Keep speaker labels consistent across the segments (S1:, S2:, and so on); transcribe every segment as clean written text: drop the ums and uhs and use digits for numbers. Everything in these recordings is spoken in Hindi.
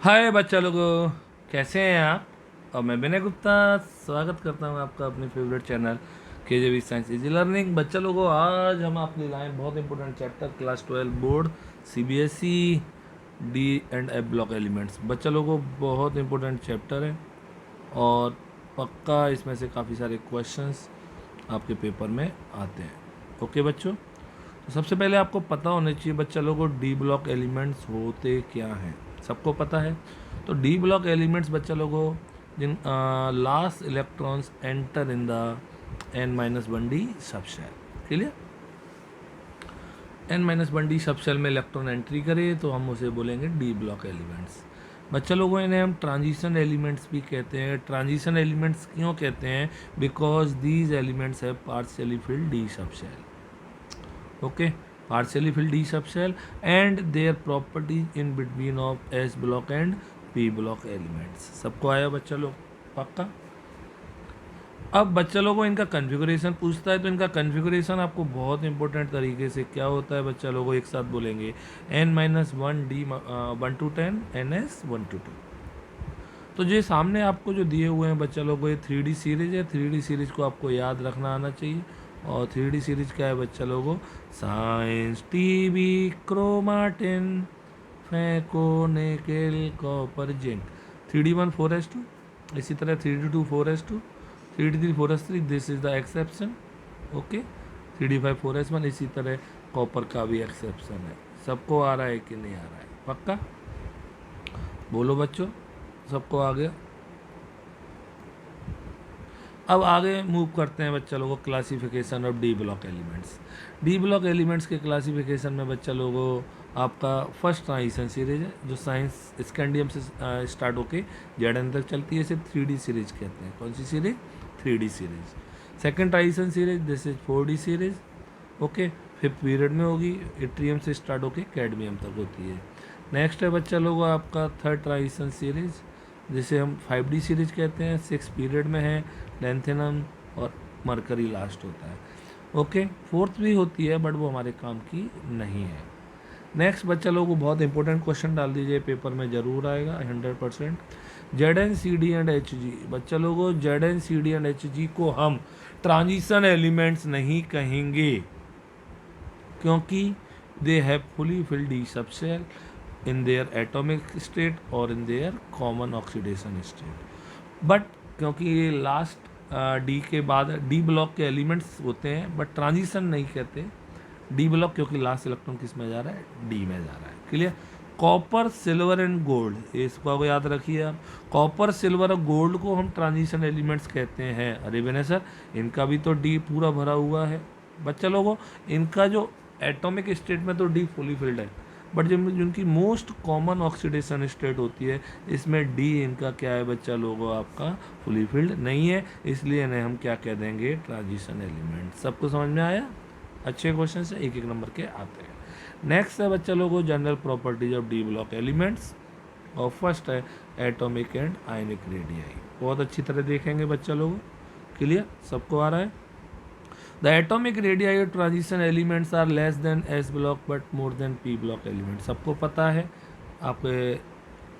S1: हाय बच्चा लोगों, कैसे हैं आप। और मैं विनय गुप्ता स्वागत करता हूं आपका अपने favourite channel KJV science easy learning. बच्चा लोगों, आज हम आपके लाए बहुत important chapter class 12 board CBSE D&F block elements. बच्चा लोगों, बहुत इंपॉर्टेंट चैप्टर है और पक्का इसमें से काफ़ी सारे क्वेश्चंस आपके पेपर में आते हैं। ओके बच्चों, तो सबसे पहले आपको पता होना चाहिए बच्चा लोगों डी ब्लॉक एलिमेंट्स होते क्या हैं। सबको पता है। तो डी ब्लॉक एलिमेंट्स बच्चा लोगों जिन last electrons enter in the N-1D सब शेल। क्लियर। N-1D सब शेल में इलेक्ट्रॉन एंट्री करे तो हम उसे बोलेंगे डी ब्लॉक एलिमेंट्स। बच्चा लोगों, इन्हें हम ट्रांजिशन एलिमेंट्स भी कहते हैं। ट्रांजिशन एलिमेंट्स क्यों कहते हैं? Because these elements have partially filled d subshell. Okay, partially filled D subshell and their properties in between of S block and P block elements। सबको आया बच्चा लोग पक्का। अब बच्चा लोगों इनका कन्फिगुरेशन पूछता है, तो इनका कन्फिगुरेशन आपको बहुत इंपॉर्टेंट तरीके से क्या होता है बच्चा लोगों, एक साथ बोलेंगे N-1D 1 to 10 NS 1 to 2। तो ये सामने आपको जो दिए हुए हैं बच्चा लोगों, ये 3D सीरीज है। 3D सीरीज को आपको याद रखना आना चाहिए। और 3D सीरीज क्या है बच्चा लोगों? साइंस टीवी chromatin phaco nickel copper zinc. 3D1 4s2, इसी तरह 3D2 4s2, 3D3 4s3, this is the exception. Okay, 3D5 4s1, इसी तरह कॉपर का भी एक्सेप्शन है। सबको आ रहा है कि नहीं आ रहा है? पक्का बोलो बच्चों, सबको आ गया। अब आगे मूव करते हैं बच्चा लोगों classification of D block elements. D block elements के क्लासिफिकेशन में बच्चा लोगों आपका फर्स्ट ट्रांजिशन सीरीज है, जो साइंस स्कैंडियम से स्टार्ट होके जेडन तक चलती है। इसे 3D सीरीज कहते हैं। कौन सी series? 3D series. Second transition series, this is 4D series. Okay, fifth period में होगी, इट्रियम से स्टार्ट होके कैडमियम तक होती है। नेक्स्ट है बच्चा लोगों आपका थर्ड ट्रांजिशन सीरीज, जिसे हम 5D सीरीज कहते हैं। 6 पीरियड में है, लेंथेनम और मरकरी लास्ट होता है। ओके, फोर्थ भी होती है बट वो हमारे काम की नहीं है। नेक्स्ट बच्चा लोगों को बहुत इंपॉर्टेंट क्वेश्चन डाल दीजिए, पेपर में ज़रूर आएगा 100%। ZnCd and Hg। बच्चा लोगों ZnCd एंड Hg को हम ट्रांजिशन एलिमेंट्स नहीं कहेंगे, क्योंकि they have fully filled D subshell in their atomic state और in their common oxidation state। But क्योंकि ये लास्ट डी के बाद डी ब्लॉक के एलिमेंट्स होते हैं, बट ट्रांजिशन नहीं कहते डी ब्लॉक, क्योंकि लास्ट इलेक्ट्रॉन किस में जा रहा है? डी में जा रहा है। Clear. Copper silver and gold, इसको याद रखिए आप। कॉपर सिल्वर और गोल्ड को हम ट्रांजिशन एलिमेंट्स कहते हैं। अरे विनय सर, इनका भी तो डी पूरा भरा हुआ है। बच्चा लोगों, इनका जो एटॉमिक स्टेट में तो डी फुली फिल्ड है, बट जब जिनकी मोस्ट कॉमन ऑक्सीडेशन स्टेट होती है, इसमें डी इनका क्या है बच्चा लोगों? आपका फुली फिल्ड नहीं है, इसलिए इन्हें हम क्या कह देंगे? Transition element. सबको समझ में आया? अच्छे क्वेश्चन से एक एक नंबर के आते हैं। नेक्स्ट है बच्चा लोगों general properties of D block elements, और फर्स्ट है एटॉमिक एंड आयनिक रेडियाई। बहुत अच्छी तरह देखेंगे बच्चा लोगों। क्लियर? सबको आ रहा है? The atomic radii of transition elements are less than S block but more than P block element। सबको पता है। आपके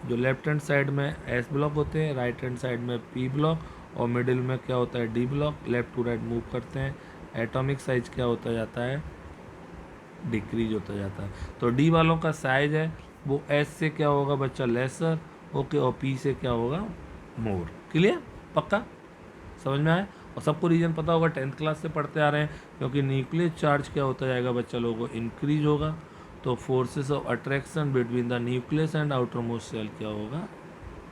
S1: जो लेफ्ट हैंड साइड में S ब्लॉक होते हैं, राइट हैंड साइड में P ब्लॉक, और मिडिल में क्या होता है? D block. Left to right move करते हैं, एटॉमिक साइज क्या होता जाता है? डिक्रीज होता जाता है। तो D वालों का साइज है वो S से क्या होगा बच्चा? लेसर। ओके, और P से क्या होगा? मोर। क्लियर? पक्का समझ में आया? और सबको रीजन पता होगा, 10th क्लास से पढ़ते आ रहे हैं। क्योंकि न्यूक्लियर चार्ज क्या होता जाएगा बच्चा लोगों को? इंक्रीज होगा। तो forces of attraction between the nucleus and outermost shell क्या होगा?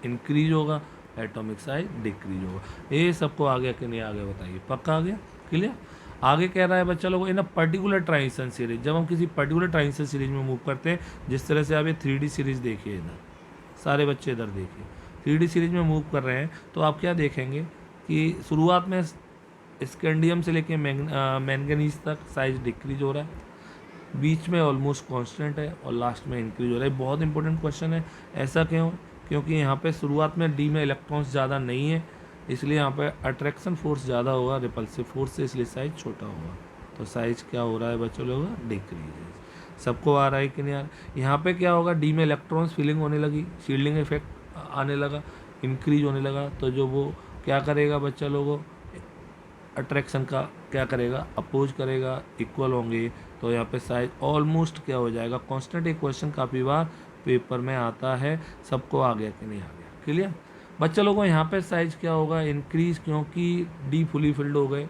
S1: इंक्रीज होगा। एटॉमिक साइज डिक्रीज होगा। ये सबको आ गया कि नहीं आ गया बताइए? पक्का आ गया? क्लियर। आगे कह रहा है बच्चा लोगों इन अ पर्टिकुलर ट्रांजिशन सीरीज। जब हम किसी पर्टिकुलर ट्रांजिशन सीरीज में मूव करते हैं, जिस तरह से आप ये 3D सीरीज देखिए, इधर सारे बच्चे इधर देखिए, 3D सीरीज में मूव कर रहे हैं, तो आप क्या देखेंगे कि शुरुआत में स्कैंडियम से लेके मैंगनीज तक साइज डिक्रीज हो रहा है, बीच में ऑलमोस्ट कांस्टेंट है, और लास्ट में इंक्रीज हो रहा है। बहुत इंपॉर्टेंट क्वेश्चन है। ऐसा क्यों? क्योंकि यहाँ पे शुरुआत में डी में इलेक्ट्रॉन्स ज़्यादा नहीं है, इसलिए यहाँ पे अट्रैक्शन फोर्स ज़्यादा होगा रिपल्सिव फोर्स से, इसलिए साइज छोटा होगा। तो साइज क्या हो रहा है बच्चों लोग? डिक्रीज। सबको आ रहा है कि नहीं आ रहा। यहाँ पे क्या होगा, डी में इलेक्ट्रॉन्स फिलिंग होने लगी, शील्डिंग इफेक्ट आने लगा, इंक्रीज होने लगा, तो जो वो क्या करेगा बच्चा लोगों, अट्रैक्शन का क्या करेगा, अपोज करेगा, इक्वल होंगे, तो यहाँ पे साइज ऑलमोस्ट क्या हो जाएगा कांस्टेंट। एक क्वेश्चन काफ़ी बार पेपर में आता है, सबको आ गया कि नहीं आ गया, क्लियर। बच्चा लोगों यहाँ पे साइज क्या होगा, इंक्रीज, क्योंकि डी फुली फिल्ड हो गए,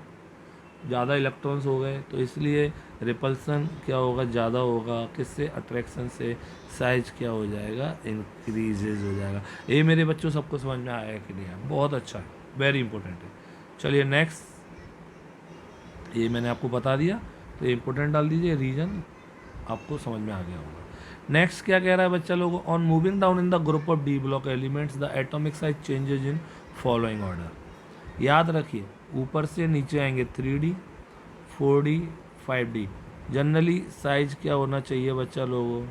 S1: ज़्यादा इलेक्ट्रॉन्स हो गए, तो इसलिए रिपल्सन क्या होगा, ज़्यादा होगा, किससे, अट्रैक्शन से, साइज क्या हो जाएगा, इंक्रीजेज हो जाएगा। ये मेरे बच्चों सबको समझ में आया कि नहीं आया, बहुत अच्छा है, वेरी इंपॉर्टेंट है। चलिए नेक्स्ट, ये मैंने आपको बता दिया, तो इंपॉर्टेंट डाल दीजिए, रीजन आपको समझ में आ गया होगा। नेक्स्ट क्या कह रहा है बच्चा लोगों, on moving down in the group of D block elements the atomic size changes in following order. याद रखिए, ऊपर से नीचे आएंगे 3D, 4D, 5D। Generally size क्या होना चाहिए बच्चा लोगों,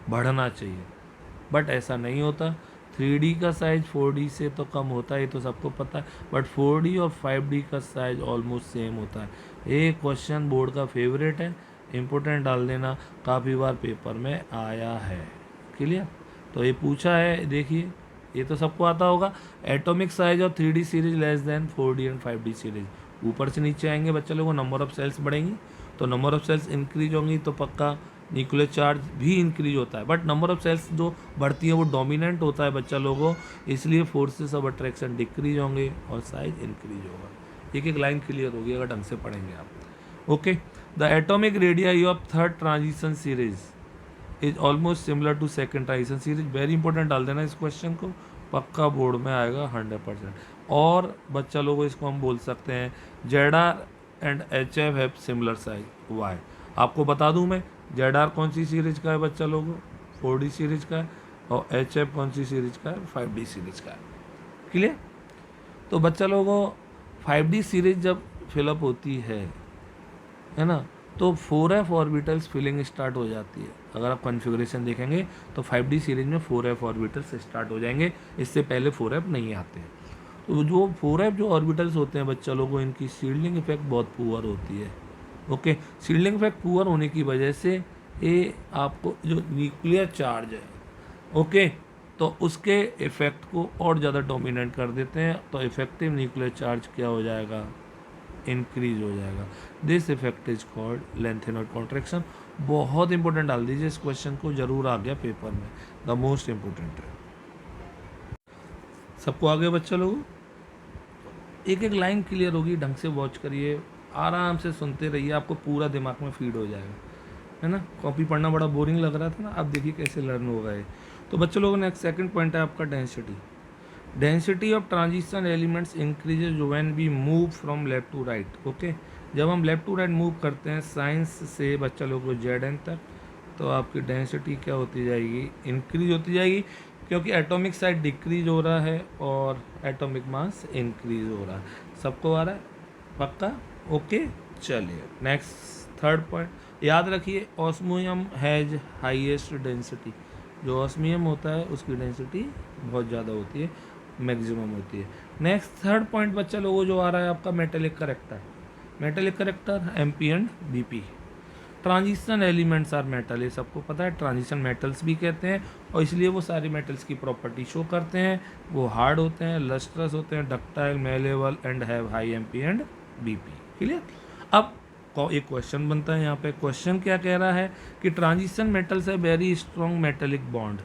S1: बढ़ना चाहिए, बट ऐसा नहीं होता। 3D का साइज 4D से तो कम होता है, ये तो सबको पता है, बट 4D और 5D का साइज ऑलमोस्ट सेम होता है। ये क्वेश्चन बोर्ड का फेवरेट है, इम्पोर्टेंट डाल देना, काफ़ी बार पेपर में आया है, क्लियर। तो ये पूछा है, देखिए ये तो सबको आता होगा, atomic size of 3D series less than 4D and 5D series. ऊपर से नीचे आएंगे बच्चे लोगों, नंबर ऑफ सेल्स बढ़ेंगी, तो नंबर ऑफ सेल्स इंक्रीज होंगी, तो पक्का न्यूक्लियर चार्ज भी इंक्रीज होता है, बट नंबर ऑफ सेल्स जो बढ़ती है वो डोमिनेंट होता है बच्चा लोगों, इसलिए फोर्सेस ऑफ अट्रैक्शन डिक्रीज होंगे और साइज इंक्रीज होगा। एक एक लाइन क्लियर होगी अगर ढंग से पढ़ेंगे आप। Okay, the atomic radii of third transition series is almost similar to second transition series. Very important डाल देना इस क्वेश्चन को, पक्का बोर्ड में आएगा 100%। और बच्चा लोगों इसको हम बोल सकते हैं ZR and HF have similar size, why. आपको बता दूं मैं, ZR कौन सी सीरीज का है बच्चा लोगों, 4D सीरीज का है, और HF कौन सी सीरीज का है, 5D सीरीज का है, क्लियर। तो बच्चा लोगों 5D सीरीज जब फिलअप होती है ना, तो 4f ऑर्बिटल्स फिलिंग स्टार्ट हो जाती है। अगर आप कॉन्फ़िगरेशन देखेंगे तो 5D सीरीज में 4f ऑर्बिटल्स स्टार्ट हो जाएंगे, इससे पहले 4f नहीं आते हैं। तो जो 4f जो ऑर्बिटल्स होते हैं बच्चा लोगों, इनकी शील्डिंग इफेक्ट बहुत पुअर होती है। ओके, शील्डिंग इफेक्ट पुअर होने की वजह से ये आपको जो न्यूक्लियर चार्ज है, ओके, तो उसके इफेक्ट को और ज़्यादा डोमिनेट कर देते हैं, तो इफेक्टिव न्यूक्लियर चार्ज क्या हो जाएगा, इंक्रीज हो जाएगा। This effect is called lanthanoid contraction. बहुत इंपॉर्टेंट डाल दीजिए इस क्वेश्चन को, जरूर आ गया पेपर में, द मोस्ट इंपॉर्टेंट है। सबको आगे बच्चा लोगों, एक एक लाइन क्लियर होगी, ढंग से वॉच करिए, आराम से सुनते रहिए, आपको पूरा दिमाग में फीड हो जाएगा, है ना। कॉपी पढ़ना बड़ा बोरिंग लग रहा था ना, अब देखिए कैसे लर्न होगा ये। तो बच्चों लोगों नेक्स्ट सेकंड पॉइंट है आपका density. Density of transition elements increases when we move from left to right. Okay, जब हम लेफ्ट टू राइट मूव करते हैं साइंस से बच्चा लोगों को ZN तक, तो आपकी डेंसिटी क्या होती जाएगी, इंक्रीज होती जाएगी, क्योंकि एटॉमिक साइज डिक्रीज हो रहा है और एटॉमिक मास इंक्रीज हो रहा है। सबको आ रहा है पक्का, ओके। चलिए नेक्स्ट थर्ड पॉइंट याद रखिए, ऑस्मियम हैज हाईएस्ट डेंसिटी। जो ऑस्मियम होता है उसकी डेंसिटी बहुत ज़्यादा होती है, मैक्सिमम होती है। नेक्स्ट थर्ड पॉइंट बच्चा लोगों जो आ रहा है आपका metallic character. Metallic character MP and BP। Transition elements are metal, ये सबको पता है, ट्रांजिशन मेटल्स भी कहते हैं, और इसलिए वो सारे मेटल्स की प्रॉपर्टी शो करते हैं। वो हार्ड होते हैं, लस्ट्रस होते हैं, ductile, malleable and have high MP and BP, clear. अब एक क्वेश्चन बनता है यहाँ पे, क्वेश्चन क्या कह रहा है कि ट्रांजिशन मेटल्स है वेरी स्ट्रॉन्ग मेटेलिक बॉन्ड।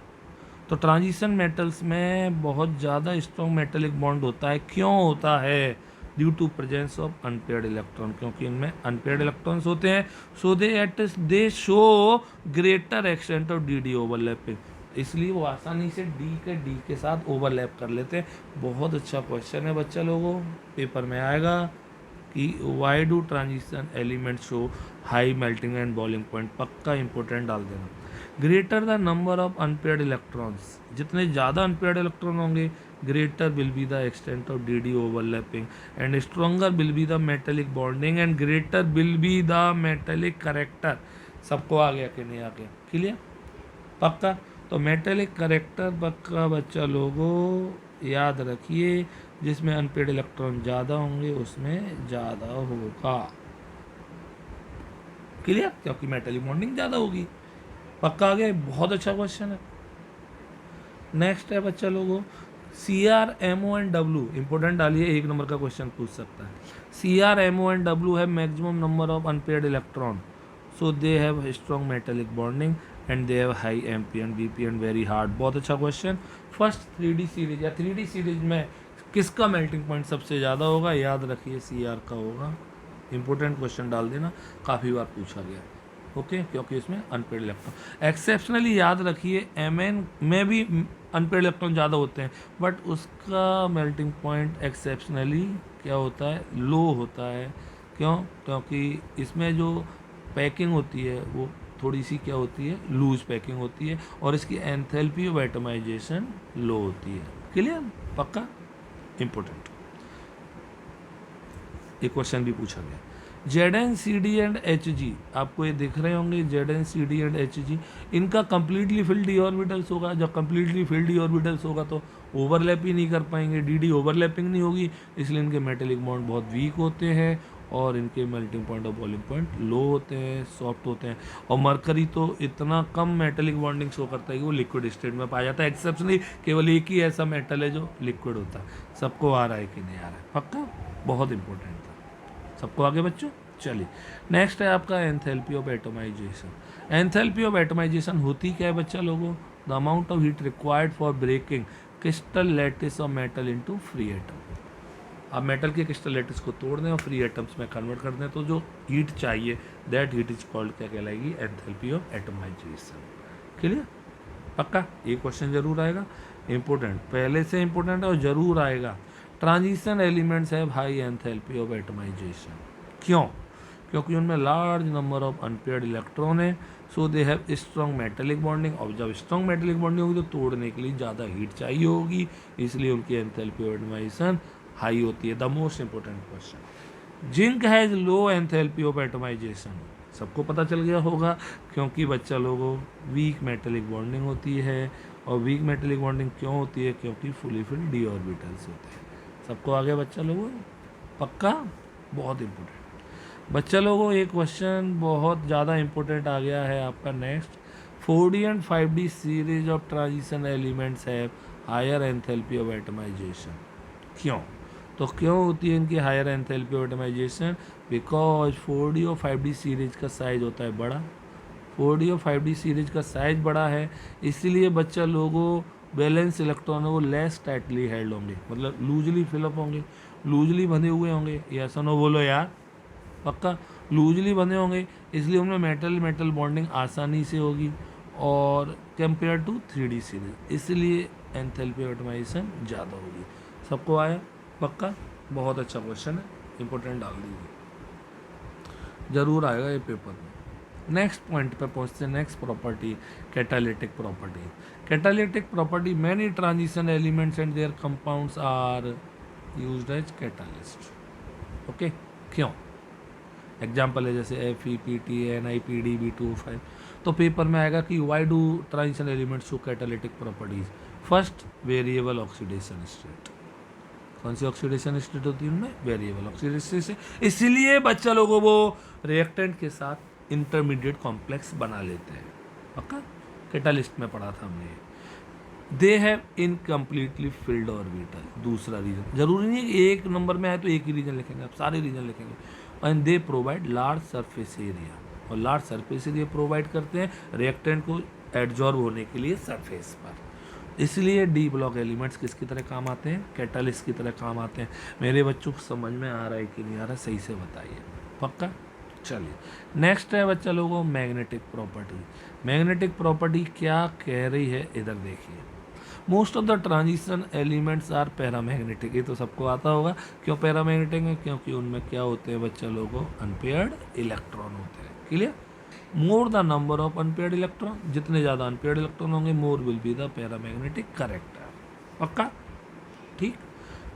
S1: तो ट्रांजिशन मेटल्स में बहुत ज़्यादा स्ट्रॉन्ग मेटेलिक बॉन्ड होता है, क्यों होता है, due to presence of unpaired electron, क्योंकि इनमें अनपेयर्ड इलेक्ट्रॉन्स होते हैं, so they show greater extent of DD overlapping, इसलिए वो आसानी से D के साथ ओवरलैप कर लेते हैं। बहुत अच्छा क्वेश्चन है बच्चा लोगों, पेपर में आएगा कि why do transition element show high melting and boiling point, पक्का इंपॉर्टेंट डाल देना। Greater the number of unpaired electrons, जितने ज़्यादा अनपेयर्ड इलेक्ट्रॉन होंगे greater will be the extent of DD overlapping and stronger will be the metallic bonding and greater will be the metallic character। सबको आ गया कि नहीं आ गया, क्लियर पक्का। तो मेटेलिक करेक्टर पक्का बच्चा लोगों याद रखिए, जिसमें अनपेड इलेक्ट्रॉन ज़्यादा होंगे उसमें ज़्यादा होगा, क्लियर, क्योंकि मेटलिक बॉन्डिंग ज़्यादा होगी। पक्का आ गया, बहुत अच्छा क्वेश्चन है। नेक्स्ट है बच्चा लोगों CrMO&W, इंपॉर्टेंट डालिए, 1 नंबर का क्वेश्चन पूछ सकता है। CrMO&W है maximum number of unpaired electron, so they have strong metallic bonding and they have high MP and BP and very hard. बहुत अच्छा क्वेश्चन। फर्स्ट 3D सीरीज या 3D सीरीज में किसका मेल्टिंग पॉइंट सबसे ज़्यादा होगा? याद रखिए Cr का होगा। इंपॉर्टेंट क्वेश्चन डाल देना, काफ़ी बार पूछा गया। ओके, क्योंकि इसमें अनपेड इलेक्ट्रॉन एक्सेप्शनली याद रखिए Mn में भी अनपेड इलेक्ट्रॉन ज़्यादा होते हैं, बट उसका मेल्टिंग पॉइंट एक्सेप्शनली क्या होता है? लो होता है। क्यों? क्योंकि इसमें जो पैकिंग होती है वो थोड़ी सी क्या होती है? लूज पैकिंग होती है, और इसकी एंथैल्पी ऑफ एटमाइजेशन लो होती है। क्लियर? पक्का? इंपॉर्टेंट। एक क्वेश्चन भी पूछा गया। ZnCd एंड Hg, आपको ये दिख रहे होंगे ZnCd एंड Hg, इनका कंप्लीटली फिल्ड डी ऑर्बिटल्स होगा। जब कंप्लीटली फिल्ड डी ऑर्बिटल्स होगा तो ओवरलैप ही नहीं कर पाएंगे, डी ओवरलैपिंग नहीं होगी, इसलिए इनके मेटेलिक बॉन्ड बहुत वीक होते हैं और इनके मेल्टिंग पॉइंट और बॉइलिंग पॉइंट लो होते हैं, सॉफ्ट होते हैं। और मरकरी तो इतना कम मेटेलिक बॉन्डिंग शो करता है कि वो लिक्विड स्टेट में पाया जाता है। एक्सेप्शनली केवल एक ही ऐसा मेटल है जो लिक्विड होता है। सबको आ रहा है कि नहीं आ रहा है? पक्का? बहुत इंपॉर्टेंट था। सबको आगे बच्चों? चलिए, नेक्स्ट है आपका enthalpy of atomization. Enthalpy of atomization होती क्या है बच्चा लोगों? The amount of heat required for breaking crystal lattice of metal into free atom. आप मेटल के क्रिस्टल लैटिस को तोड़ दें और फ्री एटम्स में कन्वर्ट कर दें तो जो हीट चाहिए दैट हीट इज कॉल्ड क्या कहलाएगी? Enthalpy of atomization. क्लियर? पक्का? ये क्वेश्चन जरूर आएगा, इंपॉर्टेंट, पहले से इंपॉर्टेंट है और जरूर आएगा। Transition elements have high enthalpy of atomization. क्यों? क्योंकि उनमें large number of unpaired electron है, so they have strong metallic bonding. और जब स्ट्रॉन्ग मेटेलिक बॉन्डिंग होगी तो तोड़ने के लिए ज़्यादा हीट चाहिए होगी, इसलिए उनकी एंथैल्पी ऑफ एटमाइजेशन हाई होती है। The most important question, zinc has low enthalpy of atomization. सबको पता चल गया होगा, क्योंकि बच्चा लोगों वीक मेटेलिक बॉन्डिंग होती है। और वीक मेटेलिक बॉन्डिंग क्यों होती है? क्योंकि फुली फिल्ड डी ऑर्बिटल्स होते हैं। सबको आगे बच्चा लोगों? पक्का? बहुत इंपॉर्टेंट बच्चा लोगों। एक क्वेश्चन बहुत ज़्यादा इंपॉर्टेंट आ गया है आपका next. 4D and 5D series of transition elements have higher enthalpy of atomization. क्यों? तो क्यों होती है इनकी higher enthalpy of atomization? Because 4D और 5D सीरीज का साइज होता है बड़ा। 4D और 5D सीरीज का साइज बड़ा है, इसीलिए बच्चा लोगों बैलेंस इलेक्ट्रॉन है वो लेस टाइटली हेल्ड होंगे, मतलब लूजली फिलअप होंगे, लूजली बंधे हुए होंगे। ऐसा नो बोलो यार, पक्का? लूजली बंधे होंगे, इसलिए उनमें मेटल बॉन्डिंग आसानी से होगी और कंपेयर टू 3D सीरीज, इसलिए एंथैल्पी ऑफ एटमाइजेशन ज़्यादा होगी। सबको आया? पक्का? बहुत अच्छा क्वेश्चन है, इंपॉर्टेंट डाल दीजिए, जरूर आएगा ये पेपर में। नेक्स्ट पॉइंट पे पहुंचते हैं। Next property, catalytic property. Catalytic property, many transition elements and their compounds are used as catalyst. Okay, क्यों? एग्जाम्पल है जैसे FePt, NiPd, B2O5। तो पेपर में आएगा कि why do transition elements show catalytic properties? First, variable oxidation state. कौन सी ऑक्सीडेशन स्टेट होती है उनमें? Variable oxidation state. इसीलिए बच्चा लोगों वो रिएक्टेंट के साथ इंटरमीडिएट कॉम्प्लेक्स बना लेते हैं। पक्का? कैटालिस्ट में पढ़ा था हमने। They have incompletely field orbital. दूसरा रीजन, जरूरी नहीं है एक नंबर में आए तो एक ही रीजन लिखेंगे, आप सारे रीजन लिखेंगे। And they provide large surface area, और लार्ज सरफेस एरिया प्रोवाइड करते हैं रिएक्टेंट को एडजॉर्ब होने के लिए सरफेस पर। इसलिए डी ब्लॉक एलिमेंट्स किसकी तरह काम आते हैं? कैटालिस्ट की तरह काम आते हैं। मेरे बच्चों को समझ में आ रहा है कि नहीं आ रहा? सही से बताइए। पक्का? चलिए, नेक्स्ट है बच्चा लोगों मैग्नेटिक प्रॉपर्टी। मैग्नेटिक प्रॉपर्टी क्या कह रही है इधर देखिए। Most of the transition elements are paramagnetic. ये तो सबको आता होगा। क्यों पैरामैग्नेटिक है? क्योंकि उनमें क्या होते हैं बच्चा लोगों? अनपेयर्ड इलेक्ट्रॉन होते हैं। Clear? More the number of unpaired electron, जितने ज़्यादा अनपेयर्ड इलेक्ट्रॉन होंगे more will be the paramagnetic character. पक्का? ठीक।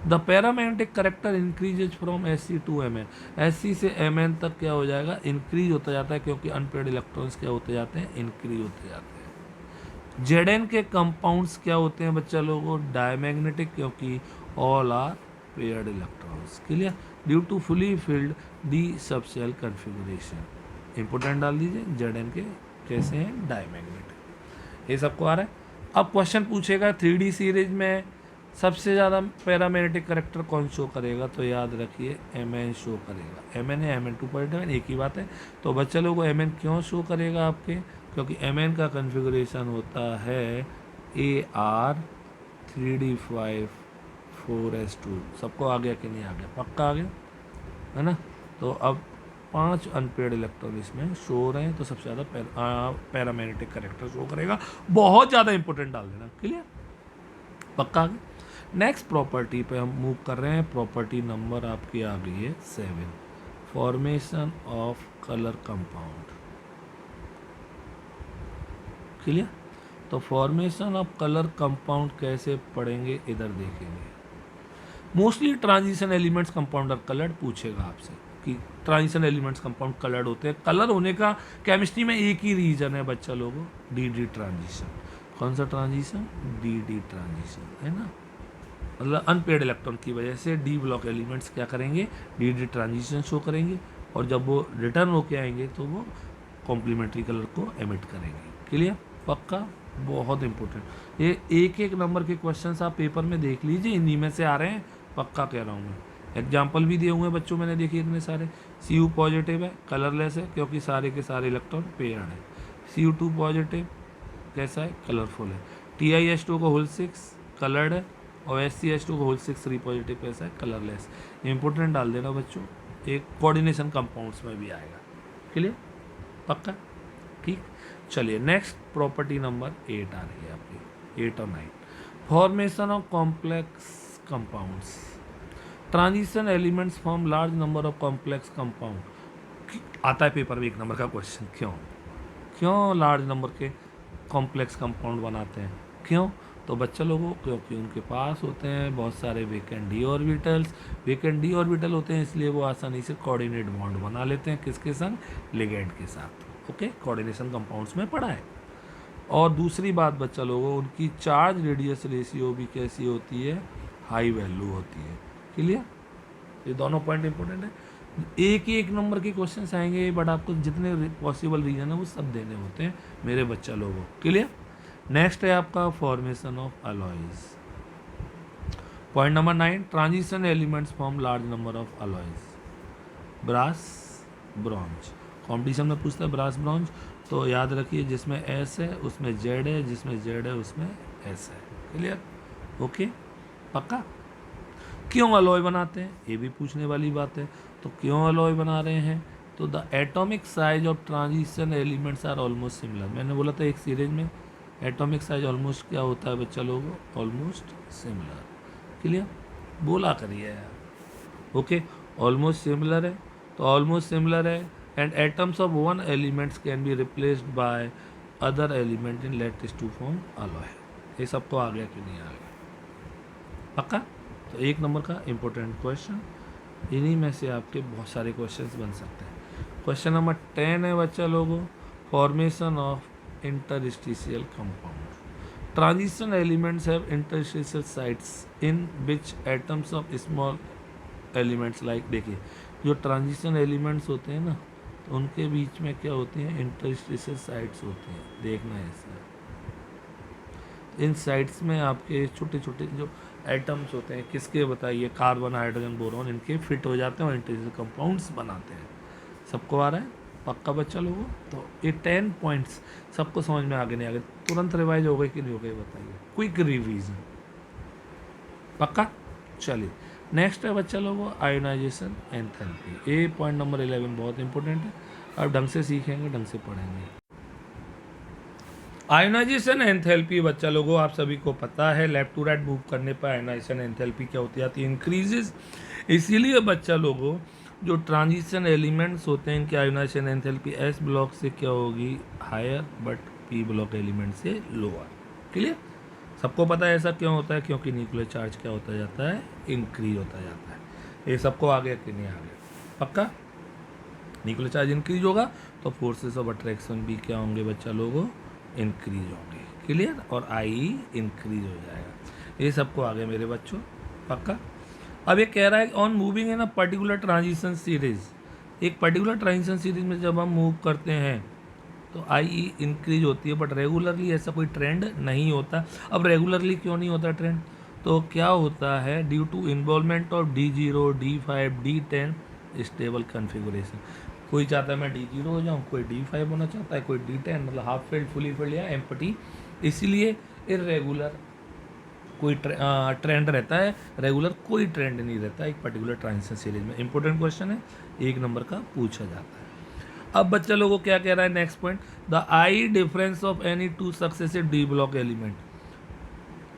S1: The paramagnetic character increases from Sc to Mn। Sc से Mn तक क्या हो जाएगा? इंक्रीज होता जाता है, क्योंकि अनपेयर्ड इलेक्ट्रॉन्स क्या होते जाते हैं? इंक्रीज होते जाते हैं। Zn के कंपाउंड्स क्या होते हैं बच्चा लोगों? डायमैग्नेटिक, क्योंकि all are paired electrons. Clear? Due to fully filled d subshell configuration. Important डाल दीजिए, ZN के कैसे हैं डायमैग्नेट, ये सबको आ रहा है। अब क्वेश्चन पूछेगा 3D सीरीज में सबसे ज़्यादा पैरामैग्नेटिक करेक्टर कौन शो करेगा, तो याद रखिए Mn शो करेगा। Mn है Mn 2.1 एक ही बात है। तो बच्चे लोगों को Mn क्यों शो करेगा आपके, क्योंकि Mn का कन्फिगरेशन होता है AR3D5 4s2। सबको आ गया कि नहीं आ गया, पक्का आ गया है ना। तो अब 5 अनपेड इलेक्ट्रॉन इसमें शो हो रहे हैं, तो सबसे ज़्यादा पैरामैग्नेटिक करेक्टर शो करेगा। बहुत ज़्यादा इंपॉर्टेंट डाल देना, क्लियर, पक्का आ गया। नेक्स्ट प्रॉपर्टी पे हम मूव कर रहे हैं। प्रॉपर्टी नंबर आपकी आ गई है 7, formation of colour compound, clear. तो फॉर्मेशन ऑफ कलर कंपाउंड कैसे पढ़ेंगे, इधर देखेंगे। Mostly transition elements compound are coloured, पूछेगा आपसे कि ट्रांजिशन एलिमेंट्स कंपाउंड कलर्ड होते हैं। कलर होने का केमिस्ट्री में एक ही रीजन है बच्चा लोगों, डी ट्रांजिशन। कौन सा ट्रांजिशन, डी ट्रांजिशन, है ना। मतलब अनपेड इलेक्ट्रॉन की वजह से डी ब्लॉक एलिमेंट्स क्या करेंगे, डी ट्रांजिशन शो करेंगे, और जब वो रिटर्न होके आएंगे तो वो कॉम्प्लीमेंट्री कलर को एमिट करेंगे, क्लियर, पक्का, बहुत इंपॉर्टेंट। ये एक एक नंबर के क्वेश्चंस आप पेपर में देख लीजिए, इन्हीं में से आ रहे हैं, पक्का कह रहा हूँ मैं। एग्जाम्पल भी दिए हुए हैं बच्चों, मैंने देखिए इतने सारे। Cu पॉजिटिव है, कलरलेस है क्योंकि सारे के सारे इलेक्ट्रॉन पेयर्ड है। Cu2 पॉजिटिव कैसा है, कलरफुल है। TiS2 को होल 6 कलर्ड है, और SCH2 को होल 6 3 पॉजिटिव कैसा है, कलरलेस। इंपॉर्टेंट डाल देना बच्चों, एक कोऑर्डिनेशन कंपाउंड्स में भी आएगा, क्लियर, पक्का, ठीक। चलिए नेक्स्ट प्रॉपर्टी नंबर 8 आ रही है आपकी, 8 और 9, formation of complex compounds. Transition elements form large number of complex compound. आता है पेपर में एक नंबर का क्वेश्चन, क्यों लार्ज नंबर के कॉम्प्लेक्स कंपाउंड बनाते हैं, क्यों। तो बच्चा लोगों, क्योंकि उनके पास होते हैं बहुत सारे vacant D orbitals. Vacant D orbital होते हैं इसलिए वो आसानी से कोऑर्डिनेट बॉन्ड बना लेते हैं, किसके संग, लिगेंड के साथ। ओके, कोऑर्डिनेशन कंपाउंड्स में पढ़ा है। और दूसरी बात बच्चा लोगों, उनकी चार्ज रेडियस रेशियो भी कैसी होती है, हाई वैल्यू होती है, क्लियर। ये दोनों पॉइंट इंपॉर्टेंट है। एक ही एक नंबर के क्वेश्चन आएंगे, बट आपको जितने पॉसिबल रीजन है वो सब देने होते हैं मेरे बच्चा लोगों, क्लियर। नेक्स्ट है आपका formation of alloys. Point number 9, transition elements form large number of alloys. Brass, bronze, competition में पूछता है ब्रास ब्रॉन्ज, तो याद रखिए जिसमें S है उसमें Z है, जिसमें Z है उसमें S है, क्लियर, ओके, पक्का। क्यों अलॉय बनाते हैं, ये भी पूछने वाली बात है। तो क्यों अलॉय बना रहे हैं, तो the atomic size of transition elements are almost similar. मैंने बोला था एक सीरीज में एटॉमिक साइज ऑलमोस्ट क्या होता है बच्चा लोगों, ऑलमोस्ट सिमिलर, क्लियर, बोला करिए यार, ओके। ऑलमोस्ट सिमिलर है, तो ऑलमोस्ट सिमिलर है, and atoms of one elements can be replaced by other element in latest to form alloy. ये सबको आ गया कि नहीं आ गया, पक्का। तो एक नंबर का इंपॉर्टेंट क्वेश्चन, इन्हीं में से आपके बहुत सारे क्वेश्चंस बन सकते हैं। क्वेश्चन नंबर 10 है बच्चा लोगों, formation of interstitial compound. Transition elements have interstitial sites in which atoms of small elements like, देखिए जो ट्रांजिशन एलिमेंट्स होते हैं ना, तो उनके बीच में क्या होती हैं, इंटरस्टिशियल साइट्स होती हैं, देखना है इसमें। इन साइट्स में आपके छोटे छोटे जो एटम्स होते हैं, किसके बताइए, कार्बन, हाइड्रोजन, बोरॉन, इनके फिट हो जाते हैं और इंटरस्टिशियल कंपाउंड्स बनाते हैं। सबको आ रहा है, पक्का बच्चा लोगों। तो ये 10 पॉइंट्स सबको समझ में आगे नहीं आ गए, तुरंत रिवाइज हो गए कि नहीं हो गए बताइए, क्विक रिवीजन, पक्का। चलिए नेक्स्ट है बच्चा लोगों, आयोनाइजेशन एंथैल्पी। ये पॉइंट नंबर 11 बहुत इंपॉर्टेंट है, अब ढंग से सीखेंगे, ढंग से पढ़ेंगे। आयोनाइजेशन एंथैल्पी बच्चा लोगों आप सभी को पता है, लेफ्ट टू राइट मूव करने पर आयोनाइजेशन एंथैल्पी क्या होती है, इंक्रीजेस। इसीलिए बच्चा लोगों जो ट्रांजिशन एलिमेंट्स होते हैं इनकी आयोनाइजेशन एंथैल्पी S ब्लॉक से क्या होगी, higher, but P block element से लोअर, क्लियर। सबको पता है ऐसा क्यों होता है, क्योंकि न्यूक्लियर चार्ज क्या होता जाता है, इंक्रीज होता जाता है। ये सबको आ गया कि नहीं आ गया, पक्का। न्यूक्लियर चार्ज इंक्रीज होगा तो फोर्सेस ऑफ अट्रैक्शन भी क्या होंगे बच्चा लोगों, इंक्रीज होंगे, क्लियर, और I इंक्रीज हो जाएगा। ये सबको आ गया मेरे बच्चों, पक्का। अब ये कह रहा है on moving in a particular transition series एक पर्टिकुलर ट्रांजिशन सीरीज में जब हम मूव करते हैं तो आई इंक्रीज होती है, बट रेगुलरली ऐसा कोई ट्रेंड नहीं होता। अब रेगुलरली क्यों नहीं होता ट्रेंड? तो क्या होता है, due to involvement of D0, D5, D10 stable configuration. कोई चाहता है मैं D0 हो जाऊँ, कोई D5 होना चाहता है, कोई D10, मतलब हाफ फील्ड, फुली फील्ड या एम्प्टी। इसीलिए इरेगुलर कोई ट्रेंड रहता है, रेगुलर कोई ट्रेंड नहीं रहता एक पर्टिकुलर ट्रांजिशन सीरीज में। इंपॉर्टेंट क्वेश्चन है, 1 नंबर का पूछा जाता है। अब बच्चा लोगों को क्या कह रहा है next point, the I difference of any two successive D block element.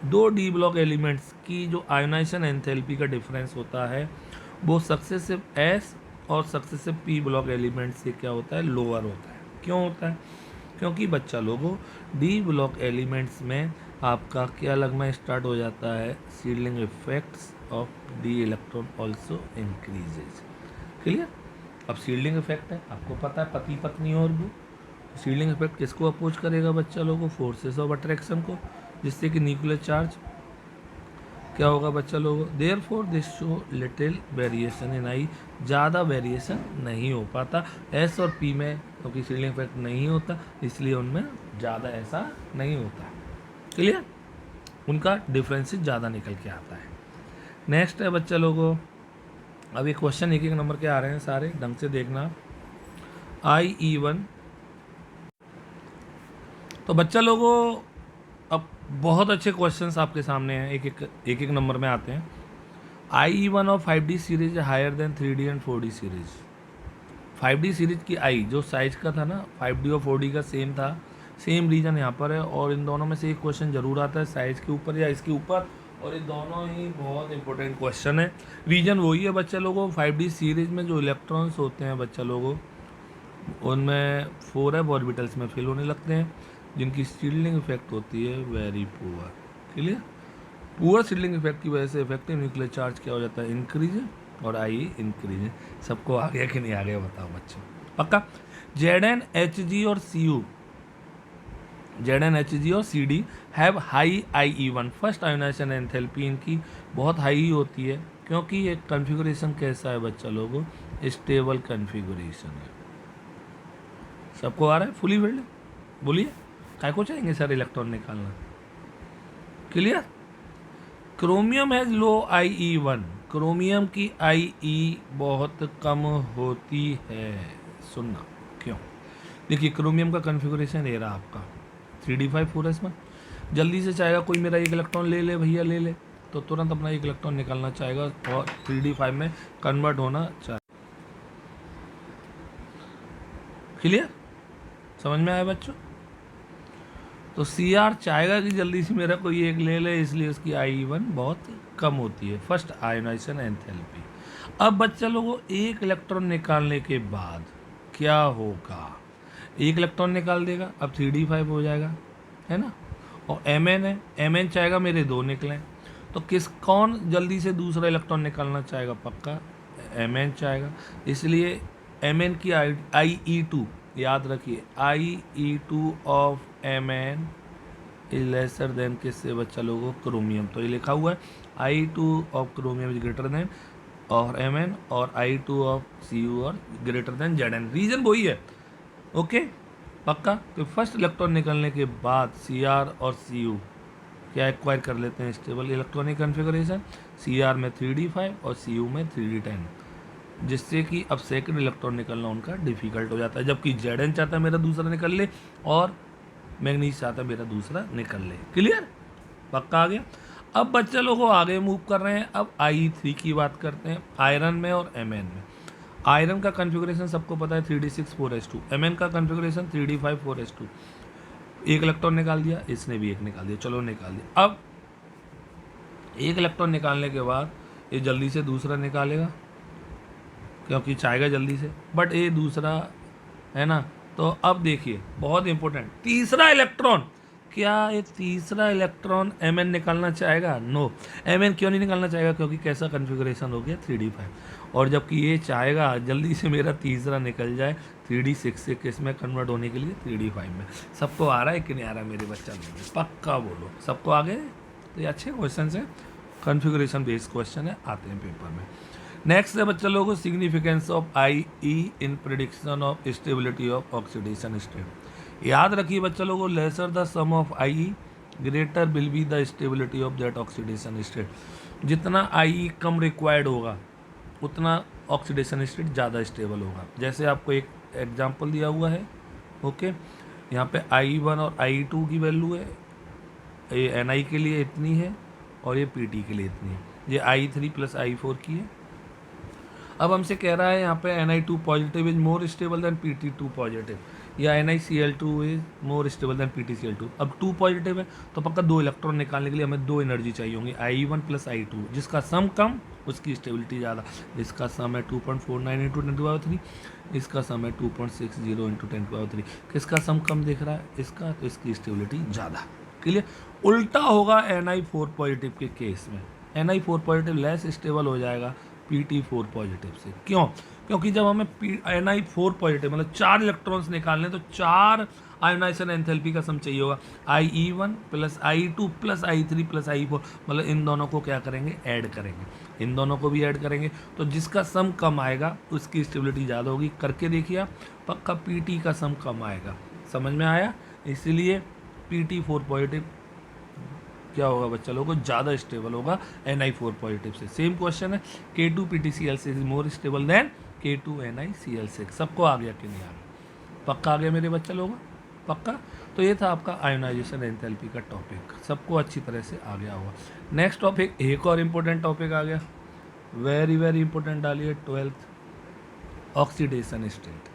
S1: दो डी ब्लॉक एलिमेंट्स की जो आयोनाइजेशन एंथैल्पी का डिफरेंस होता है वो सक्सेसिव एस और सक्सेसिव पी ब्लॉक एलिमेंट से क्या होता है, लोअर होता है। क्यों होता है? क्योंकि बच्चा लोगों डी ब्लॉक एलिमेंट्स में आपका क्या लगना स्टार्ट हो जाता है, seedling effects of D electron also increases. Clear? अब सीडलिंग इफेक्ट है, आपको पता है, पति पत्नी और वो सीडलिंग इफेक्ट किसको अपोज करेगा बच्चा लोगों, फोर्सेस ऑफ अट्रैक्शन को, जिससे कि न्यूक्लियर चार्ज क्या होगा बच्चा लोगों, therefore this show little variation in I, ज़्यादा वेरिएशन नहीं हो पाता। एस और पी में क्योंकि सीडलिंग इफेक्ट नहीं होता इसलिए उनमें ज़्यादा ऐसा नहीं होता। क्लियर? उनका डिफरेंसेस ज़्यादा निकल के आता है। नेक्स्ट है बच्चा लोगों, अब ये क्वेश्चन 1-1 नंबर के आ रहे हैं सारे, ढंग से देखना। IE1, तो बच्चा लोगों अब बहुत अच्छे क्वेश्चंस आपके सामने हैं, एक एक नंबर में आते हैं। IE1 और 5D series higher than 3D and 4D series. 5D series की आई जो साइज का था ना, 5D और 4D का सेम था, सेम रीजन यहाँ पर है, और इन दोनों में से एक क्वेश्चन जरूर आता है साइज के ऊपर या इसके ऊपर, और ये दोनों ही बहुत इंपॉर्टेंट क्वेश्चन है। रीजन वही है बच्चा लोगों, 5D सीरीज में जो इलेक्ट्रॉन्स होते हैं बच्चा लोगों उनमें 4f ऑर्बिटल्स में फिल होने लगते हैं, जिनकी सीडलिंग इफेक्ट होती है very poor. Clear? Poor seedling effect की वजह से इफेक्टिव न्यूक्लियर चार्ज क्या हो जाता है, इंक्रीज, और आई इंक्रीज है। सबको आ गया कि नहीं आ गया बताओ बच्चों, पक्का? ZnHg और Cu, ZnHg और CD have high IE1, first ionization enthalpy इनकी बहुत हाई ही होती है, क्योंकि ये कन्फिगुरेशन कैसा है बच्चा लोगों, स्टेबल कन्फिगुरेशन है। सबको आ रहा है? फुली फील्ड, बोलिए काय को चाहेंगे सर इलेक्ट्रॉन निकालना? Clear? Chromium has low IE1, chromium की IE बहुत कम होती है। सुनना क्यों? देखिए क्रोमियम का कन्फिगुरेशन ये रहा आपका 3d5 4s1। जल्दी से चाहेगा कोई मेरा एक इलेक्ट्रॉन ले ले भैया ले ले, तो तुरंत अपना एक इलेक्ट्रॉन निकालना चाहेगा और 3d5 में कन्वर्ट होना चाहे। क्लियर? समझ में आया बच्चों? तो CR चाहेगा कि जल्दी से मेरा कोई एक ले ले, इसलिए उसकी IE1 बहुत कम होती है, फर्स्ट आयोनाइजेशन एंथैल्पी। अब बच्चा लोगों एक इलेक्ट्रॉन निकालने के बाद क्या होगा, एक इलेक्ट्रॉन निकाल देगा, अब 3d5 हो जाएगा, है ना, और Mn है, Mn चाहेगा मेरे 2 निकलें, तो कौन जल्दी से दूसरा इलेक्ट्रॉन निकालना चाहेगा, पक्का Mn चाहेगा। इसलिए Mn की IE2 याद रखिए, IE2 of Mn is lesser than किससे बच्चा लोगों, क्रोमियम। तो ये लिखा हुआ है IE2 of chromium is greater than और Mn, और IE2 ऑफ Cu और ग्रेटर देन Zn। रीजन वही है, ओके पक्का। तो फर्स्ट इलेक्ट्रॉन निकलने के बाद Cr और Cu क्या एक्वायर कर लेते हैं, स्टेबल इलेक्ट्रॉनिक कन्फिगरेशन, Cr में 3d5 और Cu में 3d10, जिससे कि अब सेकंड इलेक्ट्रॉन निकलना उनका डिफिकल्ट हो जाता है, जबकि Zn चाहता है मेरा दूसरा निकल ले और मैग्नीज चाहता है मेरा दूसरा निकल ले। क्लियर? पक्का आ गया। अब बच्चे लोगों आगे मूव कर रहे हैं, अब IE3 की बात करते हैं, आयरन में और Mn में। आयरन का कन्फिगरेशन सबको पता है 3d6 4s2, Mn का कन्फिगरेशन 3d5 4s2। एक इलेक्ट्रॉन निकाल दिया, इसने भी एक निकाल दिया, चलो निकाल दिया। अब एक इलेक्ट्रॉन निकालने के बाद ये जल्दी से दूसरा निकालेगा क्योंकि चाहेगा जल्दी से, बट ये दूसरा है ना। तो अब देखिए बहुत इंपॉर्टेंट, तीसरा इलेक्ट्रॉन, क्या ये तीसरा इलेक्ट्रॉन Mn निकालना चाहेगा? नो। Mn क्यों नहीं निकालना चाहेगा? क्योंकि कैसा कन्फिगरेशन हो गया 3d5, और जबकि ये चाहेगा जल्दी से मेरा तीसरा निकल जाए 3d6 से किस में कन्वर्ट होने के लिए, 3d5 में। सबको आ रहा है कि नहीं आ रहा है मेरे बच्चा लोग, पक्का बोलो सबको आ गए? तो ये अच्छे क्वेश्चन है, कन्फिगरेशन बेस्ड क्वेश्चन है, आते हैं पेपर में। नेक्स्ट है बच्चा लोगों significance of I E in prediction of stability of oxidation state. याद रखिए बच्चा लोगों, lesser the sum of I E greater will be the stability of that oxidation state. जितना आई ई कम रिक्वायर्ड होगा उतना ऑक्सीडेशन स्टेट ज़्यादा स्टेबल होगा। जैसे आपको एक एग्जांपल दिया हुआ है, ओके, यहाँ पे I1 और I2 की वैल्यू है, ये NI के लिए इतनी है और ये PT के लिए इतनी है, ये I3 प्लस I4 की है। अब हमसे कह रहा है यहाँ पे Ni2 positive is more stable then Pt2 positive, या NiCl2 is more stable then PtCl2। अब 2 पॉजिटिव है तो पक्का 2 इलेक्ट्रॉन निकालने के लिए हमें 2 एनर्जी चाहिए होंगी, I1 प्लस I2, जिसका सम कम उसकी स्टेबिलिटी ज़्यादा। इसका सम है 2.49 इंटू 10⁻3, इसका सम है 2.60 इंटू 10⁻3। किसका सम कम दिख रहा है? इसका, तो इसकी स्टेबिलिटी ज़्यादा। क्लियर? उल्टा होगा Ni4 पॉजिटिव के केस में, Ni4 पॉजिटिव लेस स्टेबल हो जाएगा Pt4 पॉजिटिव से। क्यों? क्योंकि जब हमें Ni4 पॉजिटिव मतलब 4 इलेक्ट्रॉन्स निकालने तो 4 आयोनाइजेशन एंथैल्पी का सम चाहिए होगा, IE1 plus I2 plus I3 plus I4, मतलब इन दोनों को क्या करेंगे? ऐड करेंगे, इन दोनों को भी ऐड करेंगे, तो जिसका सम कम आएगा उसकी स्टेबिलिटी ज़्यादा होगी। करके देखिए आप, पक्का PT का सम कम आएगा। समझ में आया? इसलिए Pt4 पॉजिटिव क्या होगा बच्चा लोगों को? ज़्यादा स्टेबल होगा Ni4 पॉजिटिव से। सेम क्वेश्चन है, K2 PtCl6 is more stable then K2 NiCl6। सबको आ गया कि नहीं आ गया? पक्का आ गया मेरे बच्चा लोगों? पक्का? तो ये था आपका आयोनाइजेशन एंथैल्पी का टॉपिक, सबको अच्छी तरह से आ गया होगा। नेक्स्ट टॉपिक, एक और इम्पोर्टेंट टॉपिक आ गया, वेरी वेरी इंपॉर्टेंट, डालिए 12th, ऑक्सीडेशन स्टेट।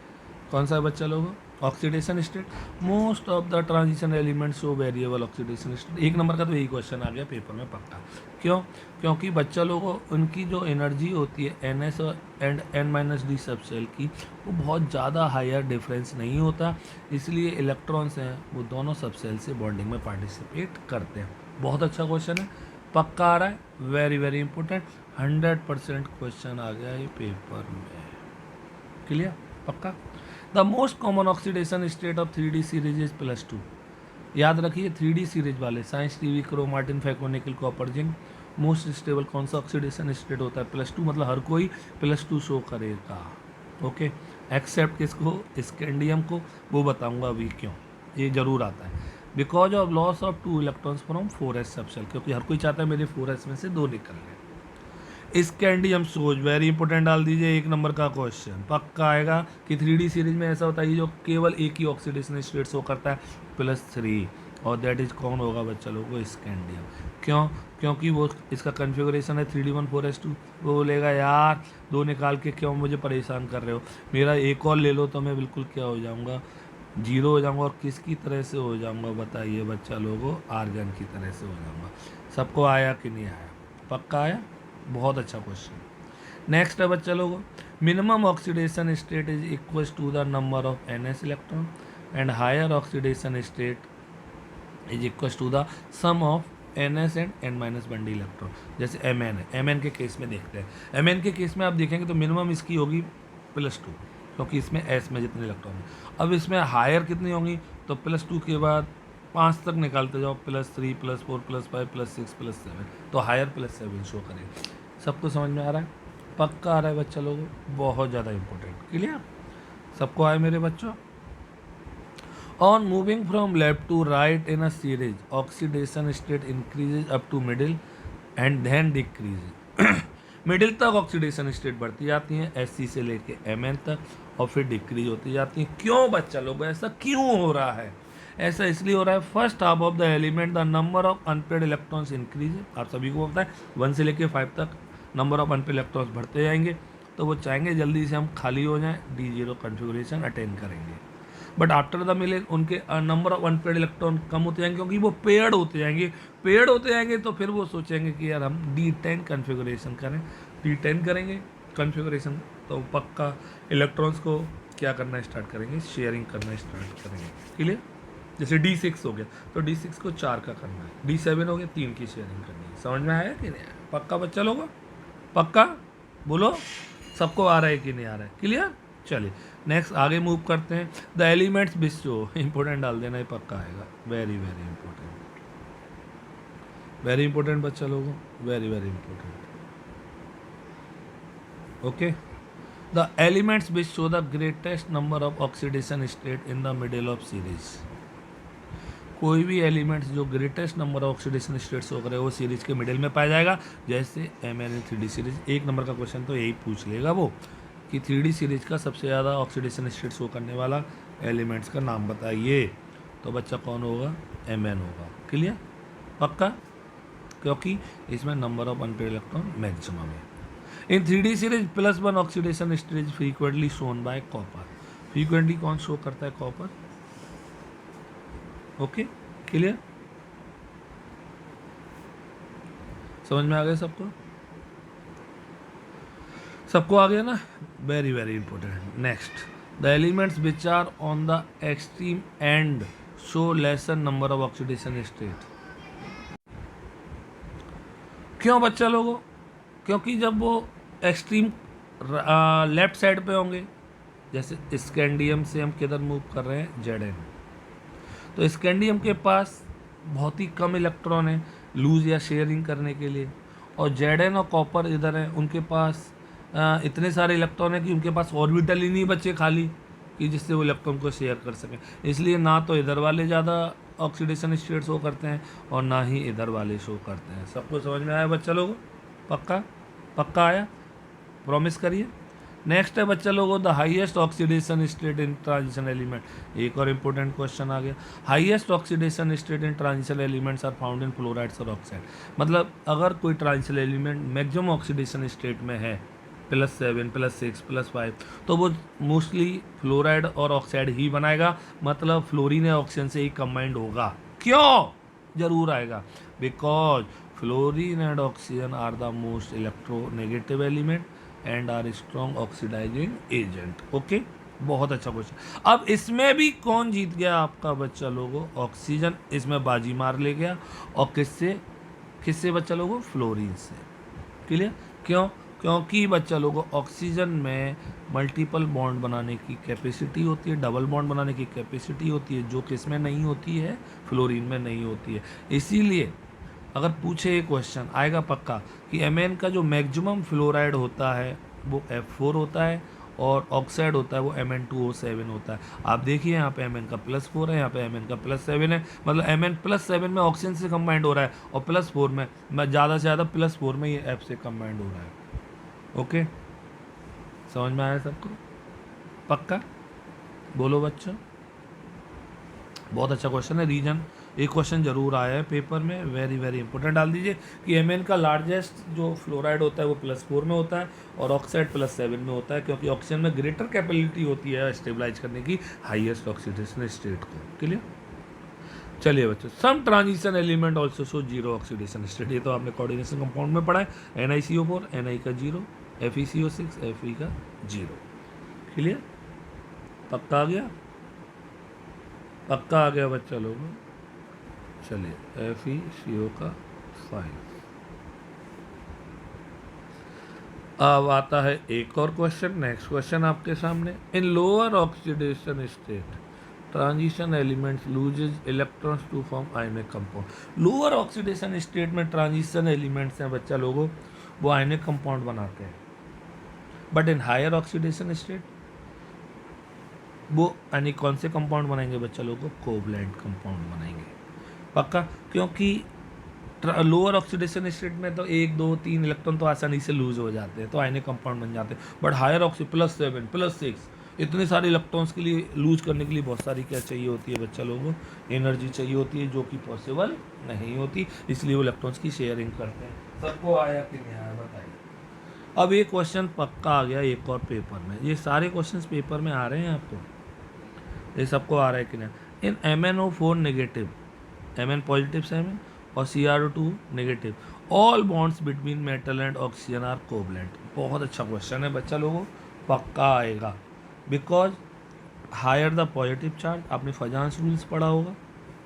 S1: कौन सा है बच्चा लोगों? Oxidation state. Most of the transition element show variable oxidation state. एक नंबर का तो यही क्वेश्चन आ गया पेपर में पक्का। क्यों? क्योंकि बच्चा लोगों उनकी जो एनर्जी होती है NS एंड N-D सब सेल की, वो बहुत ज़्यादा हायर डिफरेंस नहीं होता, इसलिए इलेक्ट्रॉन्स हैं वो दोनों सब सेल से बॉन्डिंग में पार्टिसिपेट करते हैं। बहुत अच्छा क्वेश्चन है, पक्का आ रहा है, वेरी वेरी इंपॉर्टेंट, 100% क्वेश्चन आ गया ये पेपर में। क्लियर? पक्का? The most common oxidation state of 3D series is +2। याद रखिए 3D सीरीज वाले, साइंस टीवी, क्रोमाटिन, फैकोनिकल, कॉपर, जिंक, मोस्ट स्टेबल कौन सा ऑक्सीडेशन स्टेट होता है? +2, मतलब हर कोई +2 शो करेगा। ओके, एक्सेप्ट किसको? स्कैंडियम को, वो बताऊंगा अभी क्यों, ये जरूर आता है। Because of loss of 2 electrons from 4s subshell, क्योंकि हर कोई चाहता है मेरे 4s में से 2 निकल रहे। स्कैंडियम सोच, वेरी इंपॉर्टेंट, डाल दीजिए, एक नंबर का क्वेश्चन पक्का आएगा कि 3D सीरीज में ऐसा होता है जो केवल एक ही ऑक्सीडेशन स्टेट शो करता है +3, और दैट इज कौन होगा बच्चा लोगों को? स्कैंडियम। क्यों? क्योंकि वो इसका कन्फिगरेशन है 3D14s2। वो बोलेगा यार 2 निकाल के क्यों मुझे परेशान कर रहे हो, मेरा एक और ले लो तो मैं बिल्कुल क्या हो जाऊँगा? 0 हो जाऊँगा। और किसकी तरह से हो जाऊँगा बताइए बच्चा लोगों? आर्गन की तरह से हो जाऊँगा। सबको आया कि नहीं आया? पक्का आया? बहुत अच्छा क्वेश्चन। नेक्स्ट है बच्चा लोगों, minimum oxidation state is equal to the number of NS electron and higher oxidation state is equal to the sum of NS and N-1D electron. जैसे Mn है, Mn के केस में देखते हैं। Mn के केस में आप देखेंगे तो मिनिमम इसकी होगी +2, क्योंकि इसमें S में जितने इलेक्ट्रॉन हैं। अब इसमें हायर कितनी होंगी? तो +2 के बाद 5 तक निकालते जाओ, +3 +4 +5 +6 +7, तो हायर +7 शो करेगा। सबको समझ में आ रहा है? पक्का आ रहा है बच्चा लोगों? बहुत ज़्यादा इंपॉर्टेंट। क्लियर? सबको आए मेरे बच्चों? On moving from left to right in a series, oxidation state increases up to middle and then decrease. Middle तक ऑक्सीडेशन स्टेट बढ़ती जाती हैं SC से लेके Mn तक, और फिर डिक्रीज होती जाती हैं। क्यों बच्चा लोग? ऐसा क्यों हो रहा है? ऐसा इसलिए हो रहा है, first half of the element the number of unpaired electrons increase. आप सभी को पता है 1 से लेके 5 तक नंबर ऑफ अनपेड इलेक्ट्रॉन्स बढ़ते जाएंगे, तो वो चाहेंगे जल्दी से हम खाली हो जाएं, D0 कन्फिगरेशन अटेन करेंगे। बट आफ्टर द मिले उनके नंबर ऑफ अनपेड इलेक्ट्रॉन कम होते जाएंगे, क्योंकि वो पेयर्ड होते जाएंगे। पेयर्ड होते जाएंगे तो फिर वो सोचेंगे कि यार हम D10 कन्फिगरेशन करें, D10 करेंगे कन्फिगरेशन, तो पक्का इलेक्ट्रॉन्स को क्या करना स्टार्ट करेंगे? शेयरिंग करना स्टार्ट करेंगे। क्लियर? जैसे D6 हो गया तो D6 को 4 का करना है, D7 हो गया 3 की शेयरिंग करनी है। समझ में आया कि नहीं आया? पक्का बच्चा लोगों? पक्का बोलो, सबको आ रहा है कि नहीं आ रहा है? क्लियर? चलिए नेक्स्ट आगे मूव करते हैं। द एलिमेंट्स बिस्टो, इंपॉर्टेंट डाल देना, ये पक्का आएगा, very very important, very important बच्चा लोगों, very very important. Okay, the elements which show the greatest number of oxidation state in the middle of series. कोई भी एलिमेंट्स जो greatest number of oxidation state show करे वो सीरीज के मिडिल में पाया जाएगा, जैसे MnO3 सीरीज। एक नंबर का क्वेश्चन तो यही पूछ लेगा वो कि 3D सीरीज का सबसे ज़्यादा ऑक्सीडेशन स्टेट शो करने वाला एलिमेंट्स का नाम बताइए, तो बच्चा कौन होगा? Mn होगा। क्लियर? पक्का? क्योंकि इसमें number of unpaired electron maximum है। In 3D series +1 oxidation stage frequently shown by copper. Frequently कौन शो करता है? कॉपर। Okay, clear? समझ में आ गया सबको? सबको आ गया ना? Very very important. Next, the elements which are on the extreme end show lesser number of oxidation state. क्यों बच्चा लोगों? क्योंकि जब वो एक्सट्रीम लेफ्ट साइड पे होंगे, जैसे स्कैंडियम से हम किधर मूव कर रहे हैं? Zn। तो स्कैंडियम के पास बहुत ही कम इलेक्ट्रॉन है लूज या शेयरिंग करने के लिए, और Zn और कॉपर इधर हैं, उनके पास इतने सारे इलेक्ट्रॉन हैं कि उनके पास ऑर्बिटल ही नहीं बचे खाली कि जिससे वो इलेक्ट्रॉन को शेयर कर सकें। इसलिए ना तो इधर वाले ज़्यादा ऑक्सीडेशन स्टेट शो करते हैं और ना ही इधर वाले शो करते हैं। सबको समझ में आया बच्चा लोगों? पक्का? पक्का आया? प्रॉमिस करिए। नेक्स्ट है बच्चा लोगों, the highest oxidation state in transition element. एक और इंपॉर्टेंट क्वेश्चन आ गया। Highest oxidation state in transition elements are found in fluorides और ऑक्साइड। मतलब अगर कोई transition element maximum oxidation state में है +7 +6 +5, तो वो मोस्टली फ्लोराइड और ऑक्साइड ही बनाएगा। मतलब फ्लोरीन या ऑक्सीजन से ही कंबाइंड होगा। क्यों? जरूर आएगा, because fluorine and oxygen are the most electronegative element and are strong oxidising agent. Okay, बहुत अच्छा क्वेश्चन। अब इसमें भी कौन जीत गया आपका बच्चा लोगों? ऑक्सीजन इसमें बाजी मार ले गया। और किससे? किससे बच्चा लोगों? फ्लोरीन से। क्लियर? क्यों? क्योंकि बच्चा लोगों ऑक्सीजन में मल्टीपल बॉन्ड बनाने की कैपेसिटी होती है, डबल बॉन्ड बनाने की कैपेसिटी होती है, जो किस में नहीं होती है? फ्लोरीन में नहीं होती है। इसीलिए अगर पूछे ये क्वेश्चन आएगा पक्का कि Mn का जो मैक्सिमम फ्लोराइड होता है वो F4 होता है और ऑक्साइड होता है वो Mn2O7 होता है। आप देखिए यहाँ पे Mn का +4 है, यहाँ पे Mn का +7 है। मतलब Mn +7 में ऑक्सीजन से कंबाइंड हो रहा है और +4 में, ज़्यादा से ज़्यादा +4 में ये F से कंबाइंड हो रहा है। ओके, समझ में आया सबको? पक्का? बोलो बच्चों। बहुत अच्छा क्वेश्चन है। रीजन एक क्वेश्चन जरूर आया है पेपर में, वेरी वेरी इंपॉर्टेंट। डाल दीजिए कि Mn का लार्जेस्ट जो फ्लोराइड होता है वो +4 में होता है और ऑक्साइड +7 में होता है, क्योंकि ऑक्सीजन में ग्रेटर कैपेबिलिटी होती है स्टेबलाइज करने की हाईएस्ट ऑक्सीडेशन स्टेट को। क्लियर? चलिए बच्चों, some transition element also show 0 oxidation state. ये तो आपने कोऑर्डिनेशन कंपाउंड में पढ़ा है। NiCO4 Ni का 0, FeCO6 Fe का 0। क्लियर? पक्का आ गया? पक्का आ गया बच्चा लोगों? चलिए, FeCO का 5। अब आता है एक और क्वेश्चन। नेक्स्ट क्वेश्चन आपके सामने, in lower oxidation state transition elements loses electrons to form ionic compound. Lower oxidation state में ट्रांजिशन एलिमेंट्स हैं बच्चा लोगों, वो आयनिक कंपाउंड बनाते हैं। But in higher oxidation state वो यानी कौन से कंपाउंड बनाएंगे बच्चा लोगों? कोवलेंट कंपाउंड बनाएंगे। पक्का? क्योंकि लोअर ऑक्सीडेशन स्टेट में तो 1 2 3 इलेक्ट्रॉन तो आसानी से लूज हो जाते हैं, तो आयनिक कंपाउंड बन जाते हैं। बट हायर ऑक्सी +7 +6 इतने सारे इलेक्ट्रॉन्स के लिए लूज करने के लिए बहुत सारी क्या चाहिए होती है बच्चा लोगों? एनर्जी चाहिए होती है, जो कि पॉसिबल नहीं होती। इसलिए वो इलेक्ट्रॉन्स की शेयरिंग करते हैं। सबको आया कि नहीं आया बताइए? अब ये क्वेश्चन पक्का आ गया एक और पेपर में। ये सारे क्वेश्चंस पेपर में आ रहे हैं आपको, ये सबको आ रहा है कि नहीं? In MnO4 negative, Mn positive से Mn और Cr2 negative, all bonds between metal and oxygen are covalent. बहुत अच्छा क्वेश्चन है बच्चा लोगों, पक्का आएगा। Because higher the positive charge, आपने फजांस रूल्स पढ़ा होगा,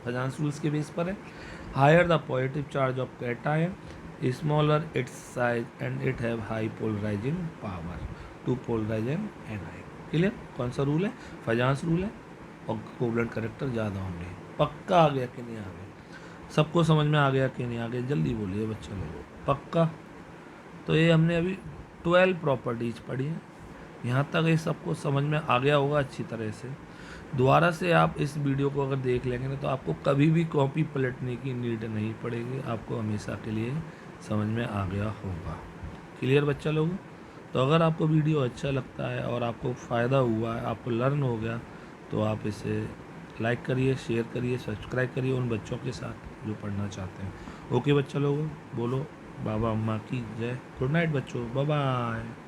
S1: फजांस रूल्स के बेस पर है। Higher the positive charge of cation, smaller its size and it have high polarising power to polarise an Ni। Clear? कौन सा रूल है? फजांस रूल है। और कोवलेंट करेक्टर ज़्यादा होंगे। पक्का आ गया कि नहीं आ गया? सबको समझ में आ गया कि नहीं आ गया? जल्दी बोलिए बच्चे लोग। पक्का? तो ये हमने अभी 12 प्रॉपर्टीज पढ़ी हैं। यहाँ तक ये सबको समझ में आ गया होगा अच्छी तरह से। दोबारा से आप इस वीडियो को अगर देख लेंगे ना तो आपको कभी भी कॉपी पलटने की नीड नहीं पड़ेगी, आपको हमेशा के लिए समझ में आ गया होगा। क्लियर बच्चा लोग? तो अगर आपको वीडियो अच्छा लगता है और आपको फ़ायदा हुआ है, आपको लर्न हो गया, तो आप इसे लाइक करिए, शेयर करिए, सब्सक्राइब करिए उन बच्चों के साथ जो पढ़ना चाहते हैं। ओके बच्चा लोगों, बोलो बाबा अम्मा की जय। गुड नाइट बच्चों, बाय बाय।